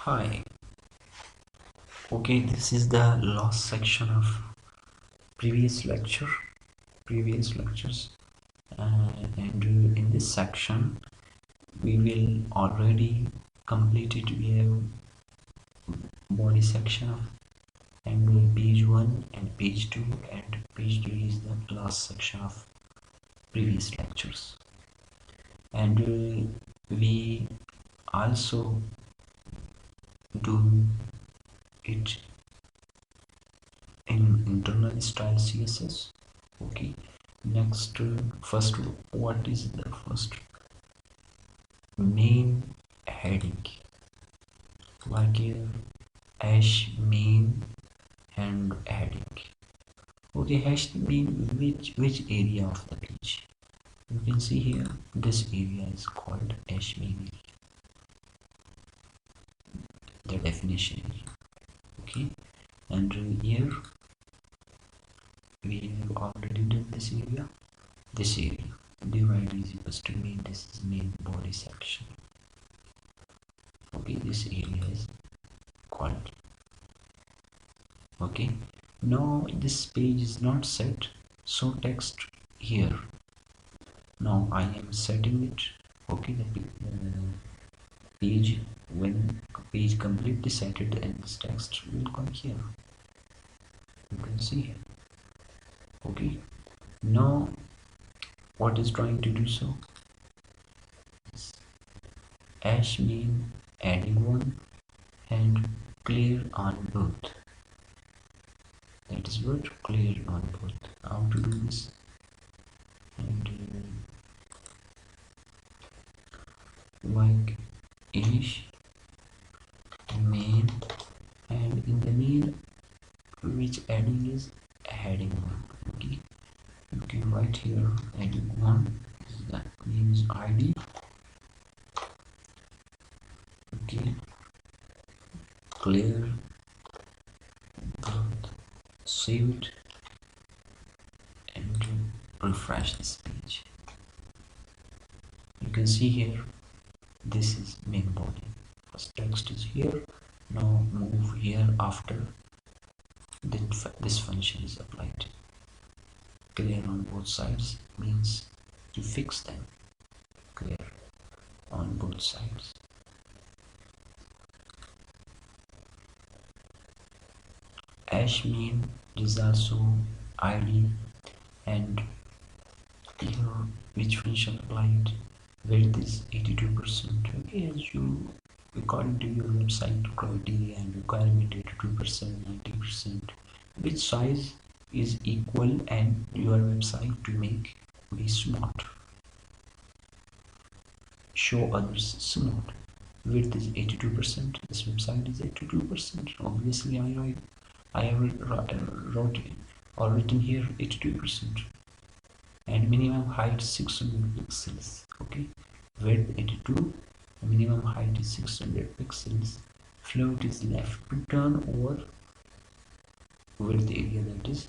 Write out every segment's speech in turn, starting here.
Hi. Okay, this is the last section of previous lectures, and in this section we will already completed. We have body section of and page 1 and page 2, and page 3 is the last section of previous lectures. And we also do it in internal style CSS. Okay, next, first, what is the first main heading? Like here, hash main and heading. Okay, hash main, which area of the page? You can see here, this area is called hash main, the definition area. Okay, and here we have already done this area. This area divide is equals to main. This is main body section. Okay, this area is called. Okay, now this page is not set, so text here. Now I am setting it. Okay, the page, when page completely set it, and this text will come here. You can see here. Okay, now what is trying to do so? Hash main adding one and clear on both. That is what clear on both. How to do this? And like ish main, and in the main, which adding is heading one. Okay, you can write here heading one is that means ID. Okay, clear both, save it and refresh this page. You can see here, this is main body. First text is here. Now move here after this function is applied. Clear on both sides means to fix them. Clear on both sides. Hash main is also ID, and here which function applied, width is 82%. Okay, as you, according to your website criteria and requirement, 82%, 90%, which size is equal and your website to make be smart, show others smart. Width is 82%, this website is 82%. Obviously I have wrote or written here 82%, and minimum height 600 pixels. Okay, width 82, minimum height is 600 pixels. Float is left to turn over width area, that is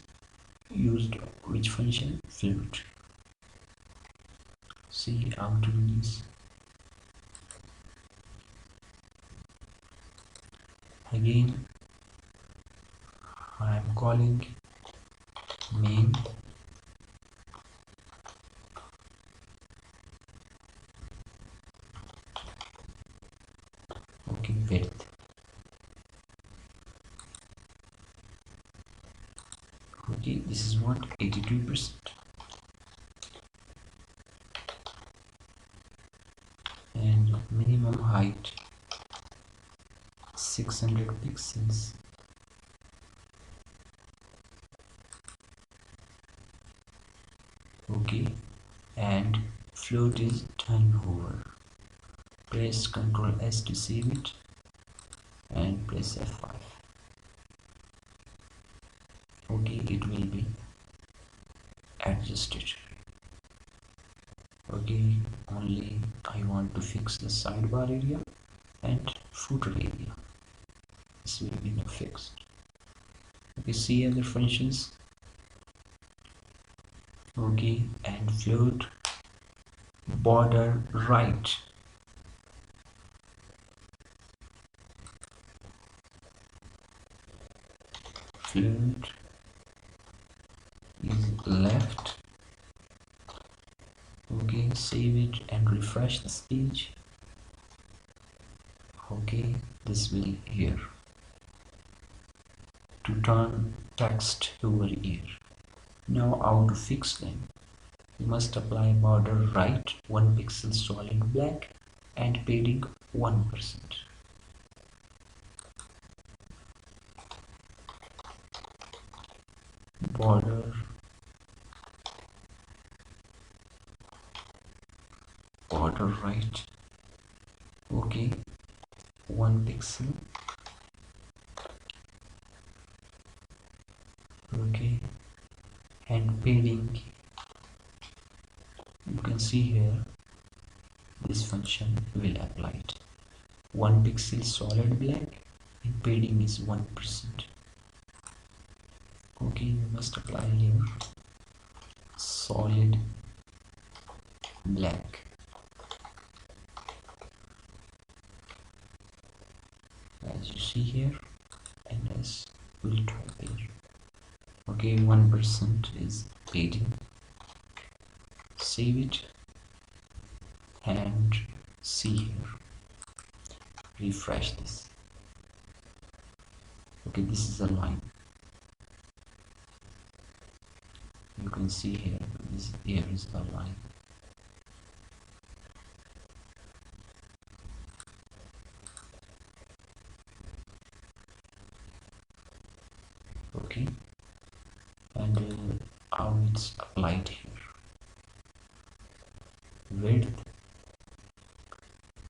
used which function? Float. See how to do this. Again, I am calling main okay width. Okay, this is what 82%, and minimum height 600 pixels. Okay, and float is turnover. Press Ctrl S to save it and press F5. Okay, it will be adjusted. Okay, only I want to fix the sidebar area and footer area. This will be now fixed. Okay, see other functions. Okay, and float border right. fluid is left. Okay, save it and refresh this page. Okay, this will here to turn text over here. Now how to fix them? You must apply border right 1 pixel solid black and padding 1%. Border right, okay, 1 pixel, okay, and padding. You can see here this function will apply it. 1 pixel solid black and padding is 1%. Okay, you must apply here solid black as you see here, and as will try there. Okay, 1% is padding. Save it and see here, refresh this. Okay, this is a line. You can see here, here is the line. Okay, and how it's applied here. Width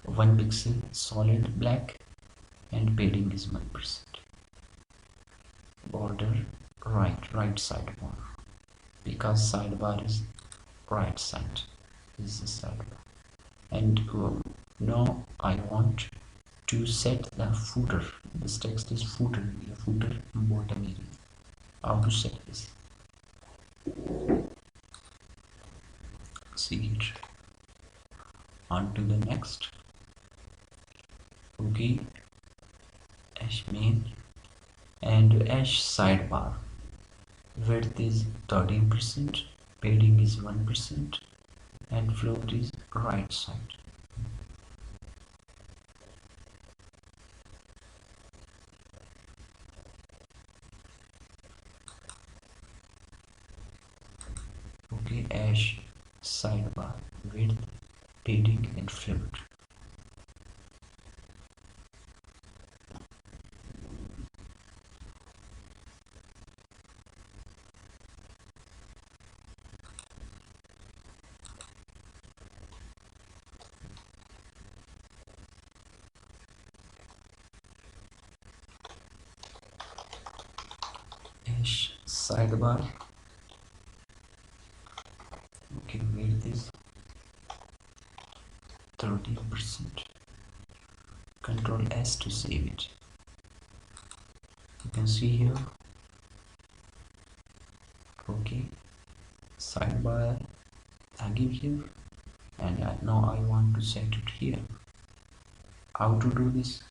1 pixel solid black and padding is 1%. Border right sidebar, because sidebar is right side. This is the sidebar. And now I want to set the footer. This text is footer, the footer bottom area. How to set this? See it. On to the next. Okay, hash main and hash sidebar. Width is 13%, padding is 1%, and float is right side. Okay, hash sidebar, width, padding, and float. Hash sidebar. Okay, width is 13%. Control S to save it. You can see here. Okay, sidebar I give here, and now I want to set it here. How to do this?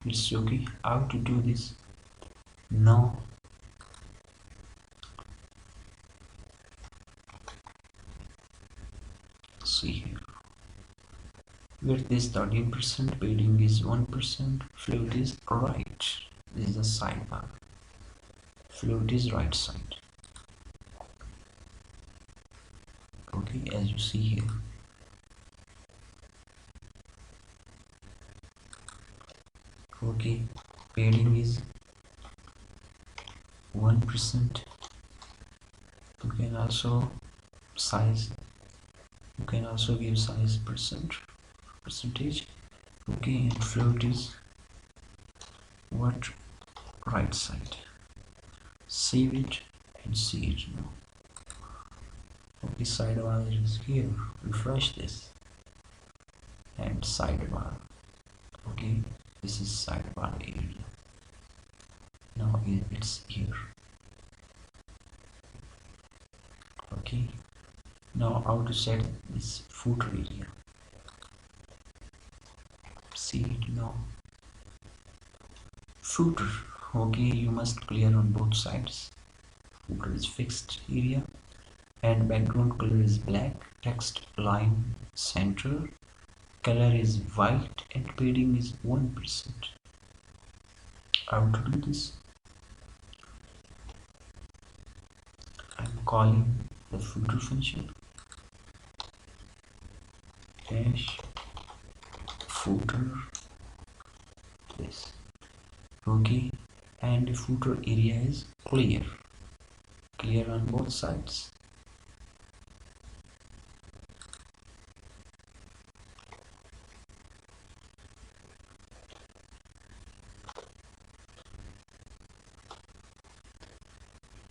It's okay. How to do this? Now see here. Width is 13%, padding is 1%, float is right. This is the sidebar. Float is right side. Okay, as you see here. Okay, padding is 1%. You can also size. You can also give size percentage. Okay, and float is what? Right side. Save it and see it now. Okay, sidebar is here. Refresh this and sidebar. Okay, this is sidebar area. Now it's here. Okay, now how to set this footer area. See it now. Footer. Okay, you must clear on both sides. Footer is fixed area and background color is black. Text line center. Color is white and padding is 1%. How to do this? I'm calling the footer function dash footer this. Okay, and the footer area is clear on both sides.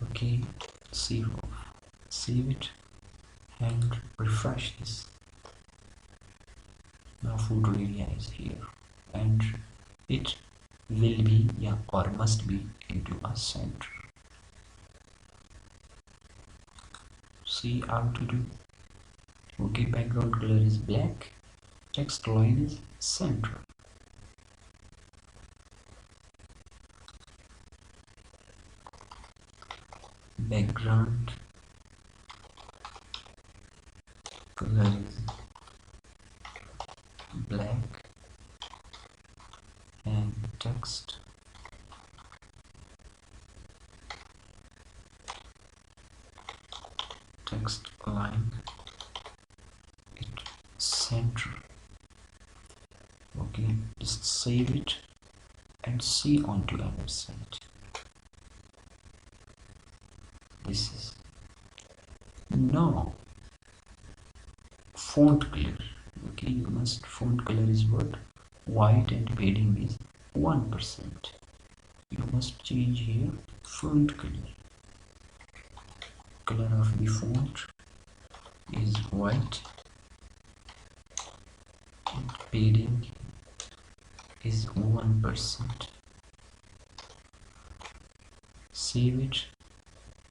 Okay, save it and refresh this. Now footer area is here and it will be, yeah, or must be into a center. See how to do. Okay, background color is black, text line is center. Background color is black and text line it center. Okay, just save it and see onto our website. This is now font color. Okay, you must font color is what? White and padding is 1%. You must change here font color. Color of the font is white and padding is 1%. Save it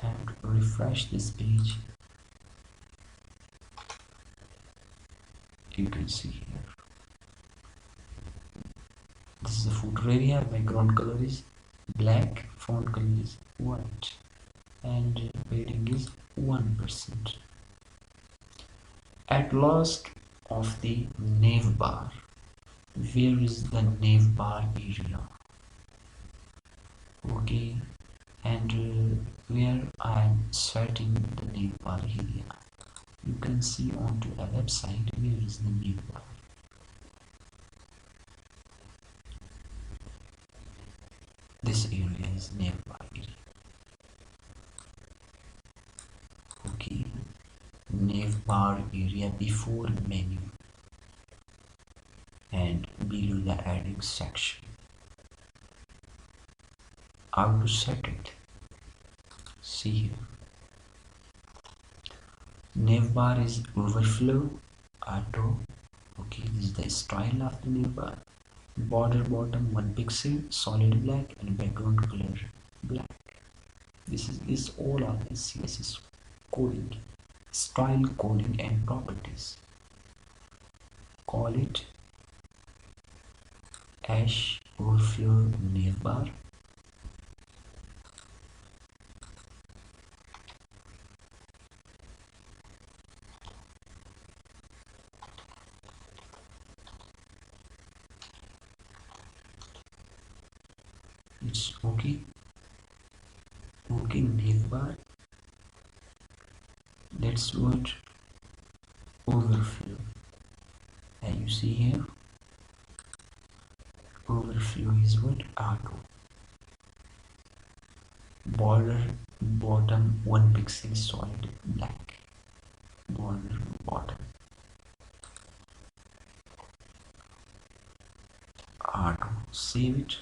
and refresh this page. You can see here. This is the footer area. Background color is black, font color is white, and padding is 1%. At last of the nav bar. Where is the nav bar area? Okay, and where I am setting the nav bar area. You can see onto a website where is the nav bar. This area is nav bar area. Okay, nav bar area before menu and below the adding section. How to set it? See here. Nav bar is overflow auto. Okay, this is the style of the nav bar. Border bottom 1 pixel, solid black, and background color black. This is all of the CSS coding, style coding and properties. Call it hash overflow nav bar. It's okay. Okay, nav bar. That's what overflow. And you see here, overflow is what? Auto. Border bottom 1 pixel solid black. Border bottom. Auto. Save it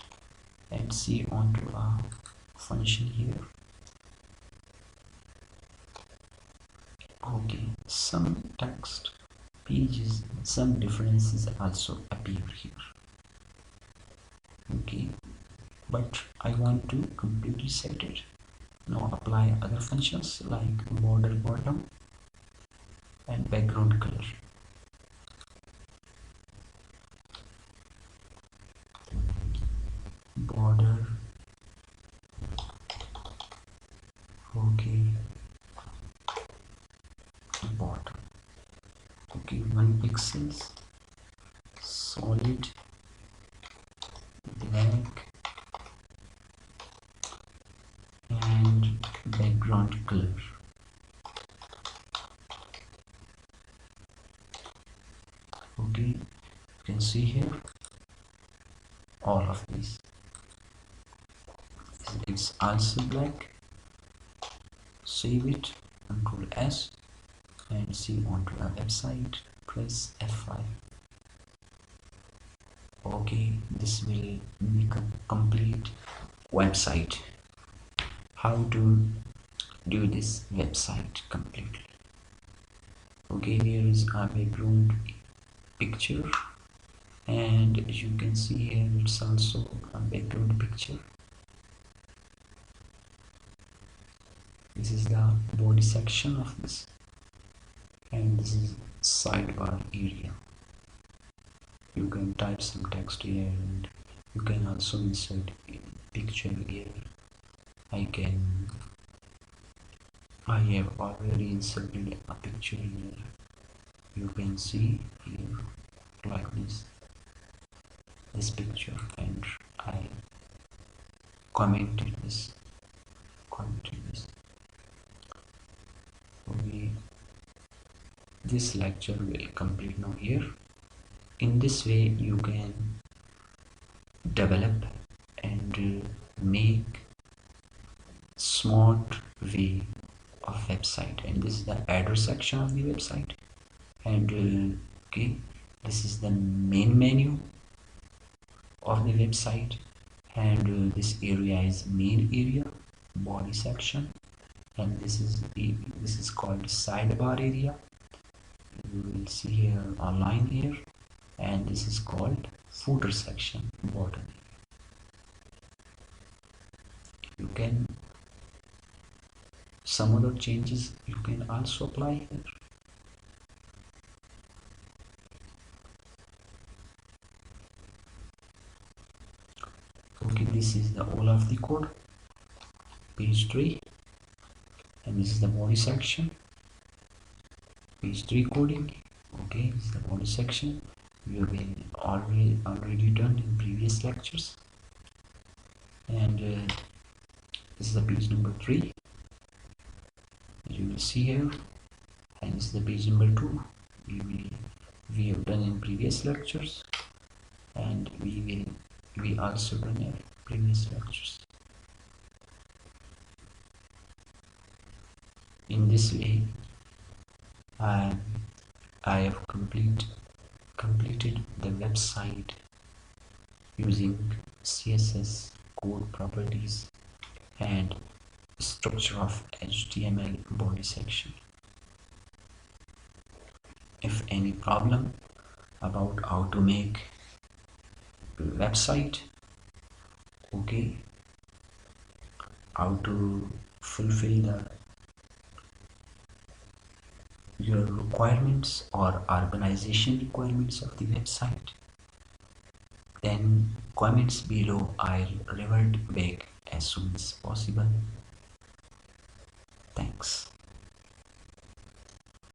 and see onto our function here. Okay, some text pages, some differences also appear here. Okay, but I want to completely set it. Now apply other functions like border bottom and background color. Border, okay, bottom, okay, 1 pixels, solid, black, and background color. Okay, you can see here all of these. It's also black. Save it, Control S, and see onto our website. Press F5. Okay, this will become complete website. How to do this website completely? Okay, here is our background picture, and as you can see here, it's also a background picture. This is the body section of this, and this is sidebar area. You can type some text here, and you can also insert a picture here. I have already inserted a picture here. You can see here like this picture, and I commented this. Okay, this lecture will complete now here. In this way you can develop and make smart way of website, and this is the header section of the website, and okay, this is the main menu of the website, and this area is main area, body section, and this is called sidebar area. You will see here a line here, and this is called footer section, bottom. You can some other changes you can also apply here. Okay, this is the all of the code, page 3, and this is the body section, page 3 coding. Okay, this is the body section. You have been already done in previous lectures, and this is the page number 3, as you will see here, and this is the page number 2. We have done in previous lectures, and we also done in previous lectures. In this way, I have completed the website using CSS code properties and structure of HTML body section. If any problem about how to make a website, okay, how to fulfill your requirements or organization requirements of the website, then comments below. I'll revert back as soon as possible.